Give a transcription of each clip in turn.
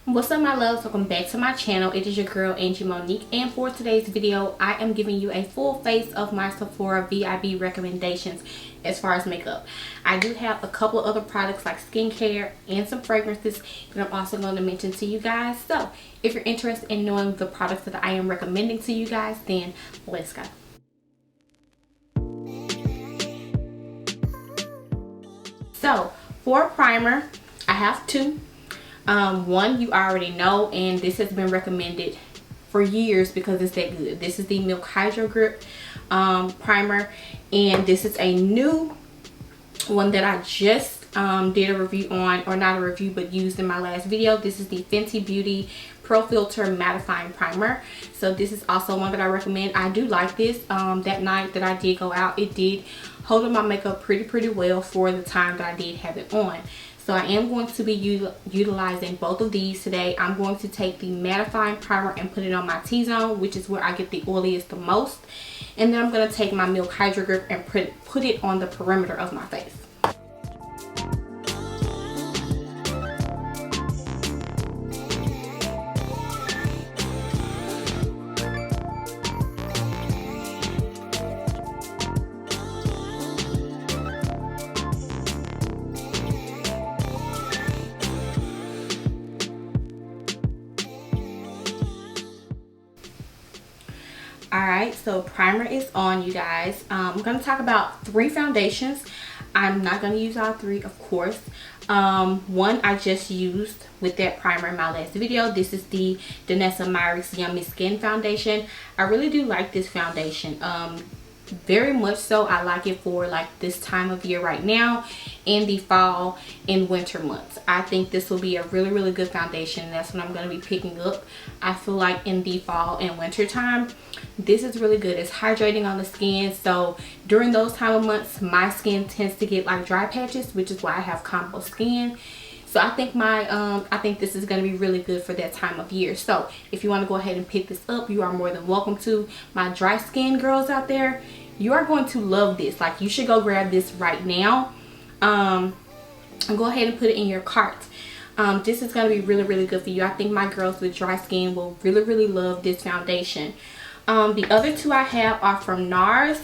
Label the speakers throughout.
Speaker 1: What's up, my loves? Welcome back to my channel. It is your girl Angie Monique, and for today's video I am giving you a full face of my Sephora VIB recommendations as far as makeup. I do have a couple of other products like skincare and some fragrances that I'm also going to mention to you guys. So if you're interested in knowing the products that I am recommending to you guys, then let's go. So for a primer, I have two. One you already know, and this has been recommended for years because it's that good. This is the Milk Hydrogrip primer, and this is a new one that I just did a review on, or not a review but used in my last video. This is the FENTY Beauty Pro Filter Mattifying Primer. So this is also one that I recommend. I do like this. That night that I did go out, it did hold on my makeup pretty well for the time that I did have it on. So I am going to be utilizing both of these today. I'm going to take the mattifying primer and put it on my T-zone, which is where I get the oiliest the most. And then I'm going to take my Milk Hydrogrip and put it on the perimeter of my face. Alright, so primer is on, you guys. I'm going to talk about three foundations. I'm not going to use all three, of course. One I just used with that primer in my last video. This is the Danessa Myricks Yummy Skin Foundation. I really do like this foundation. Very much so. I like it for like this time of year right now, in the fall and winter months. I think this will be a really good foundation. That's what I'm going to be picking up. I feel like in the fall and winter time, this is really good. It's hydrating on the skin. So during those time of months, my skin tends to get like dry patches, which is why I have combo skin. So I think I think this is going to be really good for that time of year. So if you want to go ahead and pick this up, you are more than welcome to. My dry skin girls out there, you are going to love this. Like, you should go grab this right now. And go ahead and put it in your cart. This is going to be really good for you. I think my girls with dry skin will really love this foundation. The other two I have are from NARS.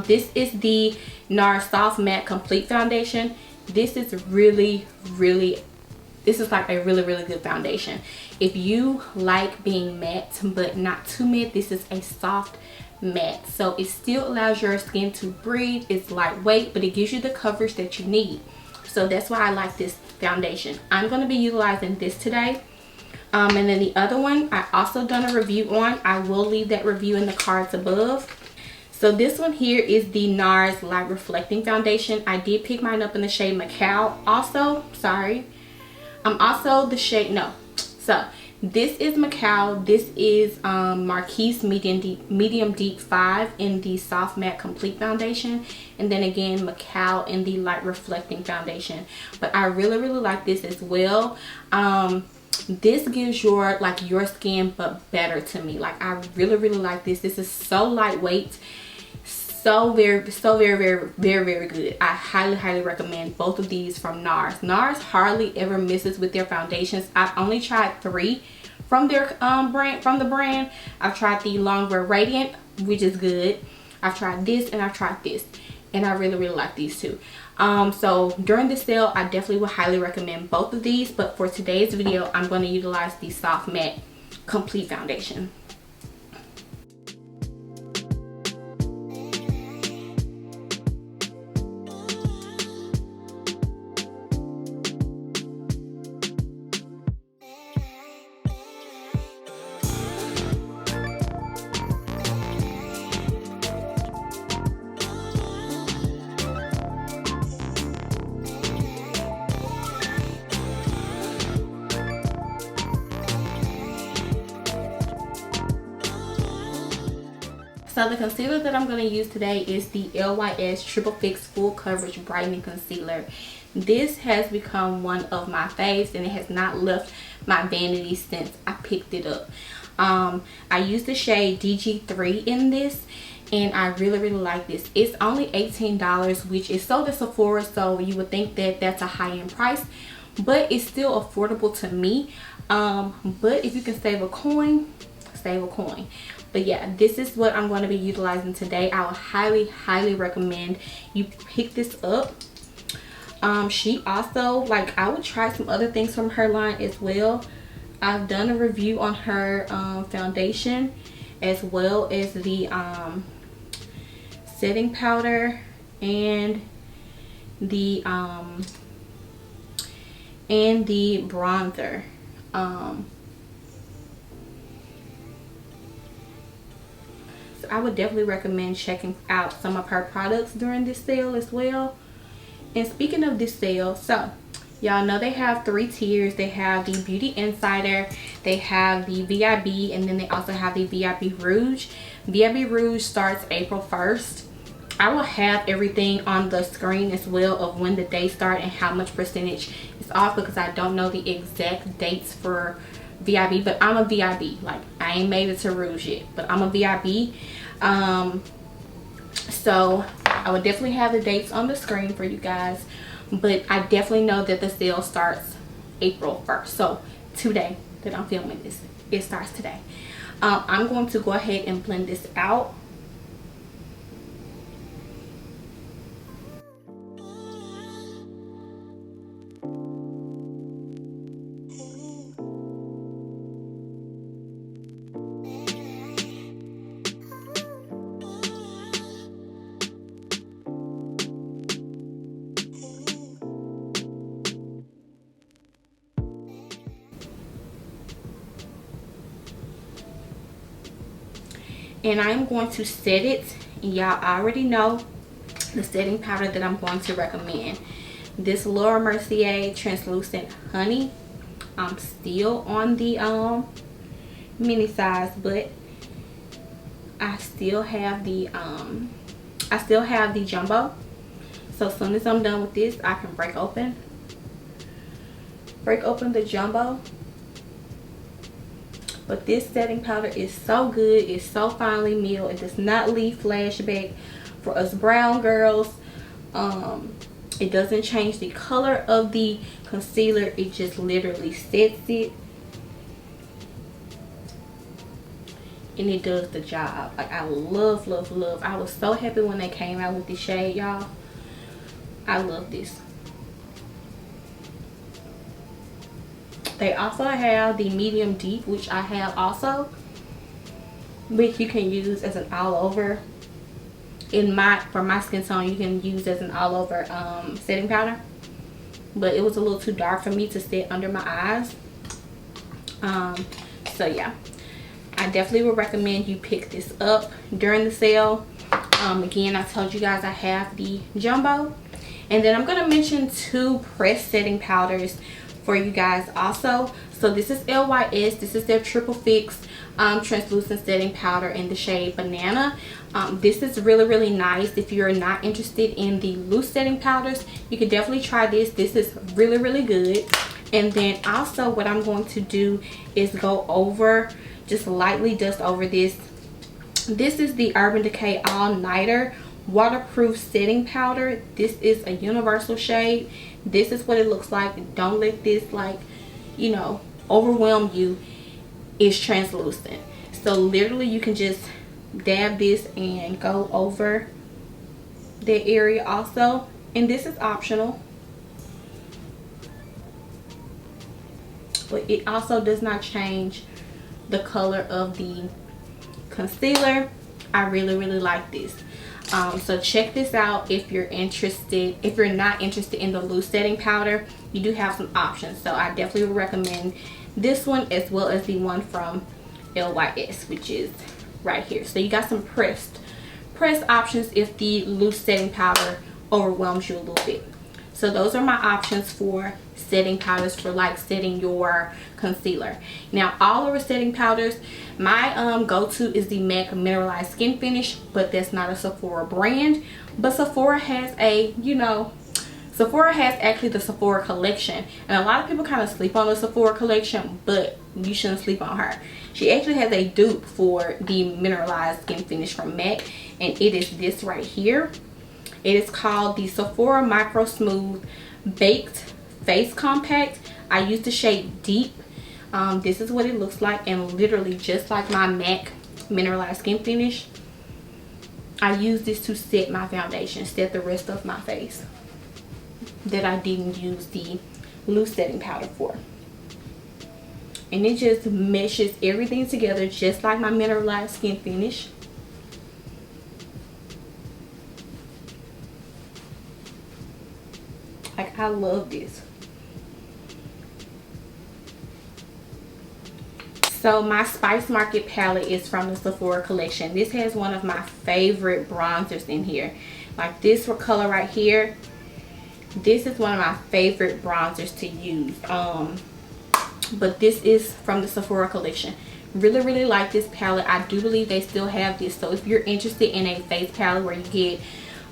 Speaker 1: This is the NARS Soft Matte Complete Foundation. This is this is like a really good foundation. If you like being matte but not too matte, this is a soft matte. So it still allows your skin to breathe. It's lightweight, but it gives you the coverage that you need. So that's why I like this foundation. I'm going to be utilizing this today. And then the other one I also done a review on. I will leave that review in the cards above. So this one here is the NARS Light Reflecting Foundation. I did pick mine up in the shade Macao. Also, sorry, also the shade, no. So this is Macao. This is Marquise Medium Deep 5 in the Soft Matte Complete Foundation. And then again, Macao in the Light Reflecting Foundation. But I really like this as well. This gives your skin but better to me. Like, I really like this. This is so lightweight, so very good. I highly recommend both of these from NARS. NARS hardly ever misses with their foundations. I've only tried 3 from their brand. I've tried the Longwear Radiant, which is good. I've tried this and I've tried this, and I really like these two. So during this sale, I definitely would highly recommend both of these, but for today's video, I'm going to utilize the Soft Matte Complete Foundation. So the concealer that I'm going to use today is the LYS Triple Fix Full Coverage Brightening Concealer. This has become one of my faves, and it has not left my vanity since I picked it up. I used the shade DG3 in this, and I really like this. It's only $18, which is sold at Sephora, so you would think that that's a high-end price, but it's still affordable to me. But if you can save a coin, save a coin. But yeah, this is what I'm going to be utilizing today. I would highly recommend you pick this up. She also, like, I would try some other things from her line as well. I've done a review on her foundation, as well as the setting powder and the bronzer. So I would definitely recommend checking out some of her products during this sale as well. And speaking of this sale, so y'all know they have 3 tiers. They have the Beauty Insider, they have the VIB, and then they also have the VIB Rouge. VIB Rouge starts April 1st. I will have everything on the screen as well of when the days start and how much percentage is off, because I don't know the exact dates for VIB, but I'm a VIB. Like, I ain't made it to Rouge yet, but I'm a VIB. So I would definitely have the dates on the screen for you guys, but I definitely know that the sale starts April 1st. So today that I'm filming this, it starts today. I'm going to go ahead and blend this out. And I'm going to set it, and y'all already know the setting powder that I'm going to recommend. This Laura Mercier Translucent Honey. I'm still on the mini size, but I still have the jumbo. So as soon as I'm done with this, I can break open the jumbo. But this setting powder is so good. It's so finely milled. It does not leave flashback for us brown girls. It doesn't change the color of the concealer. It just literally sets it. And it does the job. Like, I love. I was so happy when they came out with this shade, y'all. I love this. They also have the medium deep, which I have also, which you can use as an all over. For my skin tone, you can use as an all over setting powder, but it was a little too dark for me to set under my eyes. So yeah, I definitely would recommend you pick this up during the sale. Again, I told you guys I have the jumbo, and then I'm going to mention 2 pressed setting powders for you guys also. So this is LYS. This is their Triple Fix translucent setting powder in the shade Banana. This is really nice. If you're not interested in the loose setting powders, you can definitely try this. This is really good. And then also what I'm going to do is go over, just lightly dust over this. This is the Urban Decay All Nighter Waterproof Setting Powder. This is a universal shade. This is what it looks like. Don't let this, like, you know, overwhelm you. It's translucent. So literally you can just dab this and go over that area also. And this is optional, but it also does not change the color of the concealer. I really like this. So check this out if you're interested. If you're not interested in the loose setting powder, you do have some options. So I definitely would recommend this one, as well as the one from LYS, which is right here. So you got some pressed options if the loose setting powder overwhelms you a little bit. So those are my options for setting powders for, like, setting your concealer. Now, all over setting powders, my go-to is the MAC Mineralized Skin Finish, but that's not a Sephora brand. But Sephora has a, you know, Sephora has actually the Sephora collection, and a lot of people kind of sleep on the Sephora collection, but you shouldn't sleep on her. She actually has a dupe for the Mineralized Skin Finish from MAC, and it is this right here. It is called the Sephora Microsmooth Baked Face Compact. I use the shade Deep. This is what it looks like, and literally just like my MAC mineralized skin finish, I use this to set my foundation, set the rest of my face that I didn't use the loose setting powder for. And it just meshes everything together just like my mineralized skin finish. Like, I love this. So my Spice Market palette is from the Sephora collection. This has one of my favorite bronzers in here. Like this color right here. This is one of my favorite bronzers to use. But this is from the Sephora collection. Really like this palette. I do believe they still have this. So if you're interested in a face palette where you get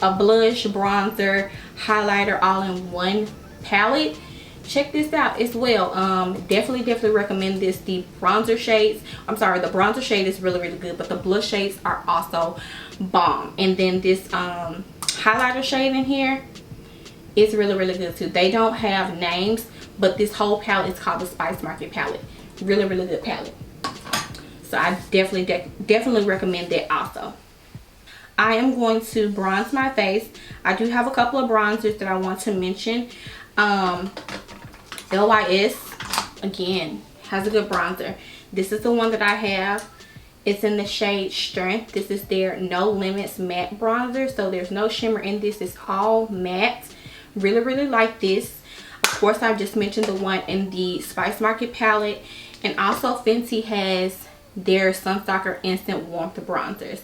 Speaker 1: a blush, bronzer, highlighter all in one palette, check this out as well. Definitely recommend this. The bronzer shades, I'm sorry, the bronzer shade is really good, but the blush shades are also bomb. And then this highlighter shade in here is really good too. They don't have names, but this whole palette is called the Spice Market palette. Really good palette. So I definitely recommend that also. I am going to bronze my face. I do have a couple of bronzers that I want to mention. LYS, again, has a good bronzer. This is the one that I have. It's in the shade Strength. This is their No Limits matte bronzer. So there's no shimmer in this. It's all matte. Really like this. Of course, I just mentioned the one in the Spice Market palette. And also Fenty has their SunStalker Instant Warmth bronzers.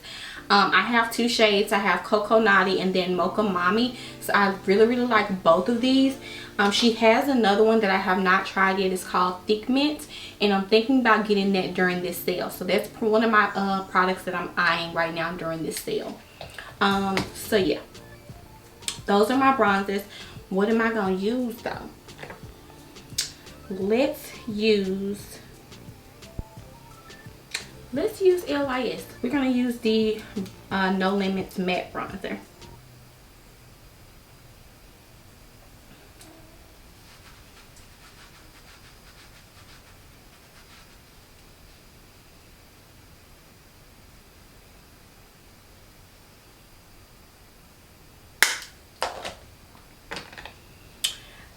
Speaker 1: I have two shades. I have Coco Naughty and then Mocha Mami. So I really like both of these. She has another one that I have not tried yet. It's called Thick Mint, and I'm thinking about getting that during this sale. So that's one of my products that I'm eyeing right now during this sale. So yeah, those are my bronzers. What am I gonna use though? Let's use LYS. We're gonna use the No Limits matte bronzer.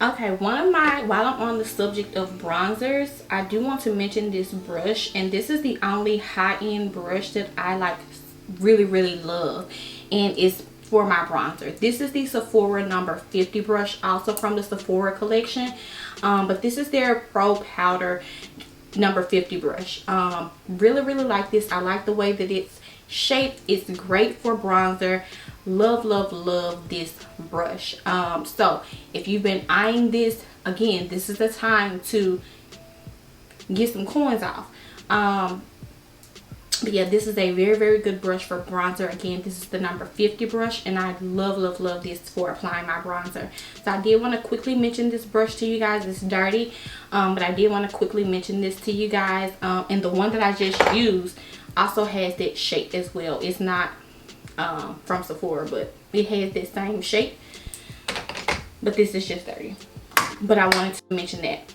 Speaker 1: Okay, while I'm on the subject of bronzers, I do want to mention this brush, and this is the only high-end brush that I like really love, and it's for my bronzer. This is the Sephora number 50 brush, also from the Sephora collection, but this is their Pro Powder number 50 brush. Really like this. I like the way that it's shaped. It's great for bronzer. Love this brush. So if you've been eyeing this, again, this is the time to get some coins off. But yeah, this is a very good brush for bronzer. Again, this is the number 50 brush, and I love this for applying my bronzer. So I did want to quickly mention this brush to you guys. It's dirty, but I did want to quickly mention this to you guys. And the one that I just used also has that shape as well. It's not from Sephora, but it has that same shape, but this is just dirty. But I wanted to mention that.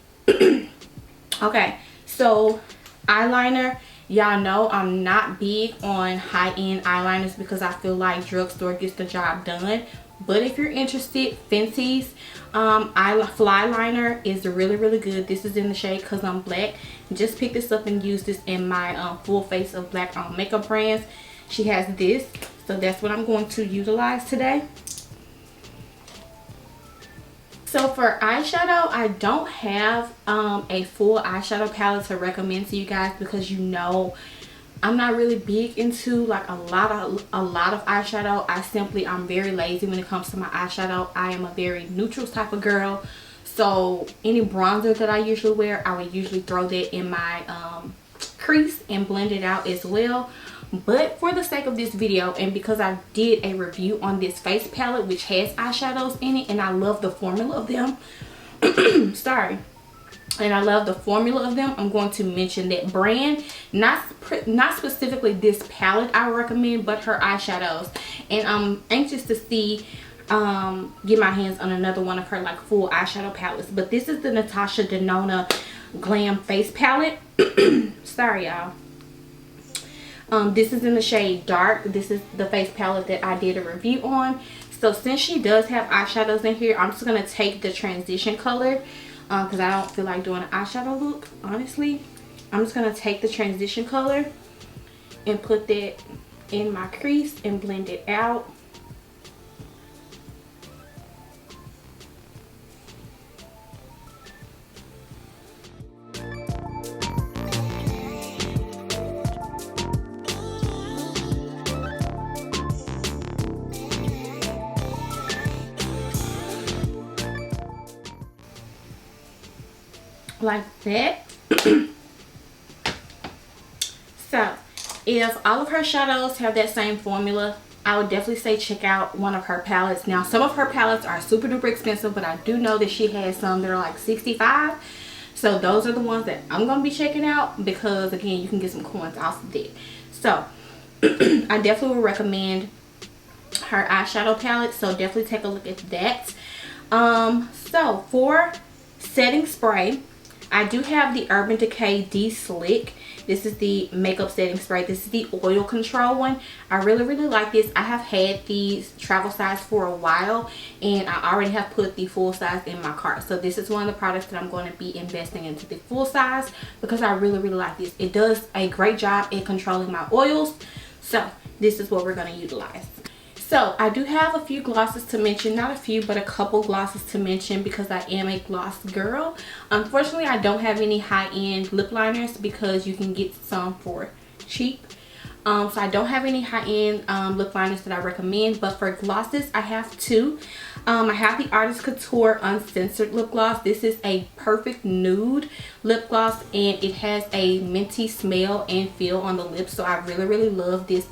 Speaker 1: Okay, so eyeliner. Y'all know I'm not big on high-end eyeliners because I feel like drugstore gets the job done. But if you're interested, Fenty's Flyeyiner is really good. This is in the shade Cause I'm Black. Just pick this up and use this in my full face of black makeup brands. She has this, so that's what I'm going to utilize today. So for eyeshadow, I don't have a full eyeshadow palette to recommend to you guys because you know I'm not really big into like a lot of eyeshadow. I'm very lazy when it comes to my eyeshadow. I am a very neutral type of girl. So any bronzer that I usually wear, I would usually throw that in my crease and blend it out as well. But for the sake of this video, and because I did a review on this face palette which has eyeshadows in it, and I love the formula of them sorry, and I love the formula of them, I'm going to mention that brand, not specifically this palette I recommend, but her eyeshadows. And I'm anxious to see get my hands on another one of her like full eyeshadow palettes. But this is the Natasha Denona Glam face palette. Sorry y'all. This is in the shade Dark. This is the face palette that I did a review on. So since she does have eyeshadows in here, I'm just going to take the transition color because I don't feel like doing an eyeshadow look, honestly. I'm just going to take the transition color and put that in my crease and blend it out. Like that. So if all of her shadows have that same formula, I would definitely say check out one of her palettes. Now some of her palettes are super duper expensive, but I do know that she has some that are like $65. So those are the ones that I'm gonna be checking out, because again, you can get some coins off of it. So I definitely would recommend her eyeshadow palette, so definitely take a look at that. So for setting spray, I do have the Urban Decay De-Slick. This is the makeup setting spray. This is the oil control one. I really like this. I have had these travel size for a while, and I already have put the full size in my cart. So this is one of the products that I'm going to be investing into the full size, because I really like this. It does a great job at controlling my oils. So this is what we're going to utilize. So I do have a few glosses to mention, not a few, but a couple glosses to mention, because I am a gloss girl. Unfortunately, I don't have any high-end lip liners because you can get some for cheap. So I don't have any high-end lip liners that I recommend, but for glosses, I have two. I have the Artist Couture Uncensored lip gloss. This is a perfect nude lip gloss, and it has a minty smell and feel on the lips, so I really love this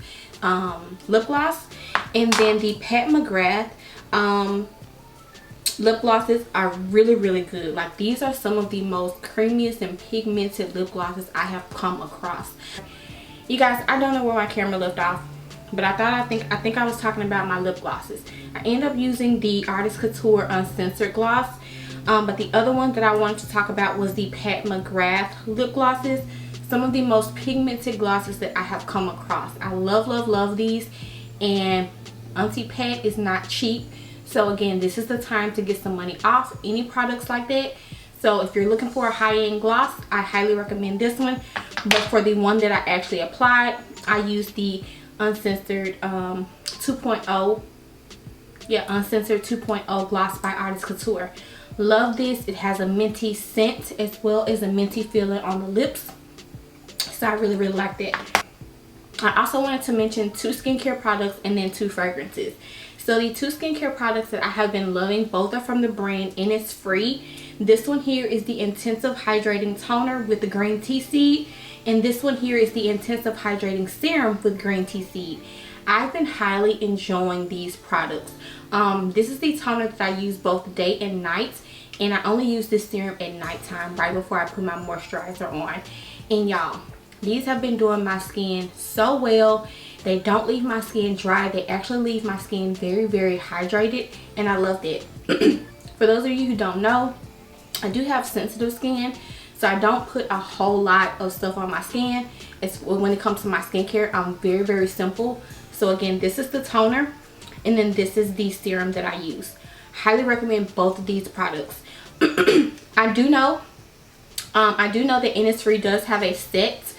Speaker 1: lip gloss. And then the Pat McGrath lip glosses are really good. Like, these are some of the most creamiest and pigmented lip glosses I have come across. You guys, I don't know where my camera left off, but I think I was talking about my lip glosses. I ended up using the Artist Couture Uncensored gloss, but the other one that I wanted to talk about was the Pat McGrath lip glosses. Some of the most pigmented glosses that I have come across. I love these, and Auntie Pat is not cheap. So again, this is the time to get some money off any products like that. So if you're looking for a high-end gloss, I highly recommend this one. But for the one that I actually applied, I used the Uncensored 2.0. Yeah, Uncensored 2.0 gloss by Artist Couture. Love this. It has a minty scent as well as a minty feeling on the lips. So I really like that. I also wanted to mention two skincare products and then two fragrances. So the two skincare products that I have been loving, both are from the brand Innisfree. This one here is the Intensive Hydrating Toner with the green tea seed, and this one here is the Intensive Hydrating Serum with green tea seed. I've been highly enjoying these products. This is the toner that I use both day and night, and I only use this serum at nighttime right before I put my moisturizer on. And y'all, these have been doing my skin so well. They don't leave my skin dry. They actually leave my skin very hydrated, and I love that. For those of you who don't know, I do have sensitive skin, so I don't put a whole lot of stuff on my skin. When it comes to my skincare, I'm very simple. So again, this is the toner, and then this is the serum that I use. Highly recommend both of these products. I do know that Innisfree does have a set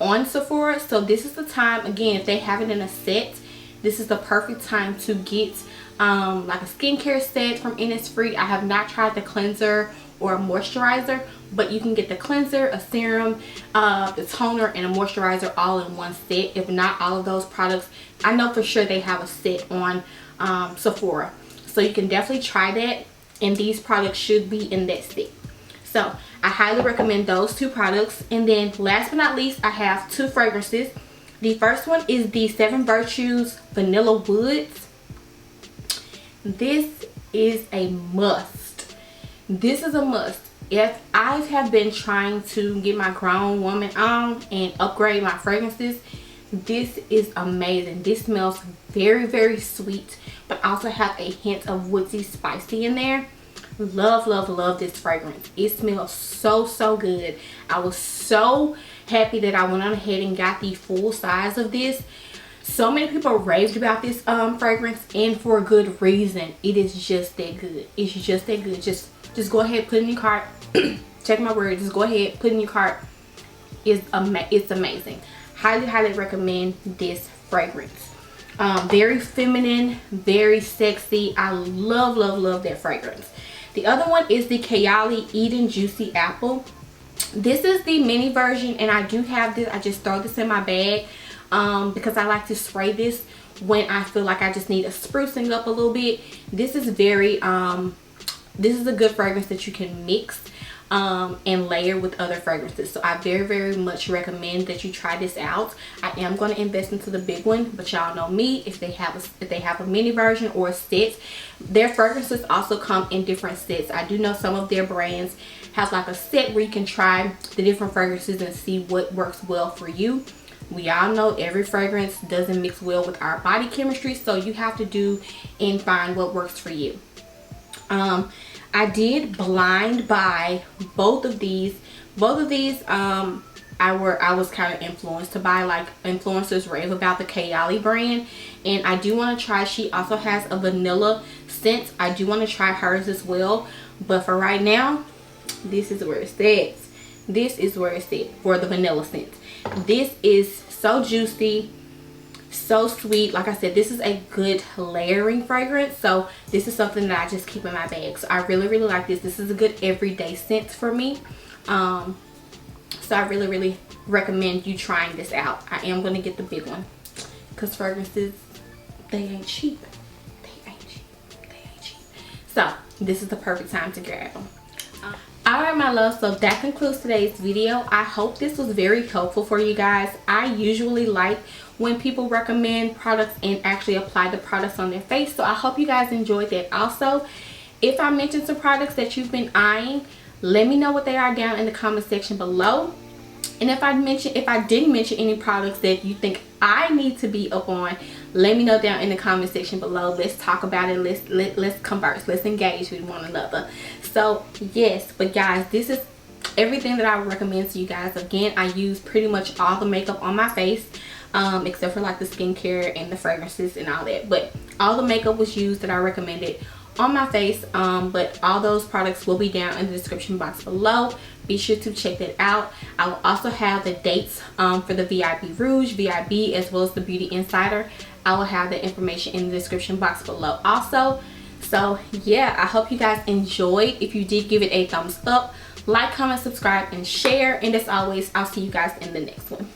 Speaker 1: on Sephora, so this is the time. Again, if they have it in a set, this is the perfect time to get like a skincare set from Innisfree. I have not tried the cleanser or a moisturizer, but you can get the cleanser, a serum, the toner, and a moisturizer all in one set. If not all of those products, I know for sure they have a set on Sephora, so you can definitely try that, and these products should be in that set. So I highly recommend those two products. And then last but not least, I have two fragrances. The first one is the Seven Virtues Vanilla Woods. This is a must. This is a must. If I have been trying to get my grown woman on and upgrade my fragrances, this is amazing. This smells very sweet, but also have a hint of woodsy spicy in there. Love, love, love this fragrance. It smells so, so good. I was so happy that I went on ahead and got the full size of this. So many people raved about this fragrance, and for a good reason. It is just that good. It's just that good. Just go ahead, put it in your cart. Check my word. Just go ahead, put it in your cart. It's amazing. Highly, highly recommend this fragrance. Very feminine, very sexy. I love, love, love that fragrance. The other one is the Kayali Eden Juicy Apple. This is the mini version, and I do have this. I just throw this in my bag because I like to spray this when I feel like I just need a sprucing up a little bit. This is very this is a good fragrance that you can mix and layer with other fragrances. So I very, very much recommend that you try this out. I am going to invest into the big one, but y'all know me, if they have a mini version or a set. Their fragrances also come in different sets. I do know some of their brands have like a set where you can try the different fragrances and see what works well for you. We all know every fragrance doesn't mix well with our body chemistry, so you have to do and find what works for you. I did blind buy both of these. I was kind of influenced to buy, like influencers rave about the Kayali brand, and I do want to try. She also has a vanilla scent. I do want to try hers as well, but for right now, this is where it's at. This is where it's at for the vanilla scent. This is so juicy, so sweet. Like I said, this is a good layering fragrance, so this is something that I just keep in my bag. So I really, really like this. This is a good everyday scent for me. So I really, really recommend you trying this out. I am going to get the big one because fragrances, they ain't cheap. They ain't cheap. So this is the perfect time to grab them. Alright, my love, so that concludes today's video. I hope this was very helpful for you guys. I usually like when people recommend products and actually apply the products on their face, so I hope you guys enjoyed that. Also, if I mentioned some products that you've been eyeing, let me know what they are down in the comment section below. And if I didn't mention any products that you think I need to be up on, let me know down in the comment section below. Let's talk about it. Let's converse. Let's engage with one another. So yes, but guys, this is everything that I would recommend to you guys. Again, I use pretty much all the makeup on my face, except for like the skincare and the fragrances and all that. But all the makeup was used that I recommended on my face, but all those products will be down in the description box below. Be sure to check that out. I will also have the dates for the VIB Rouge, VIB, as well as the Beauty Insider. I will have the information in the description box below also. So yeah, I hope you guys enjoyed. If you did, give it a thumbs up, like, comment, subscribe, and share. And as always, I'll see you guys in the next one.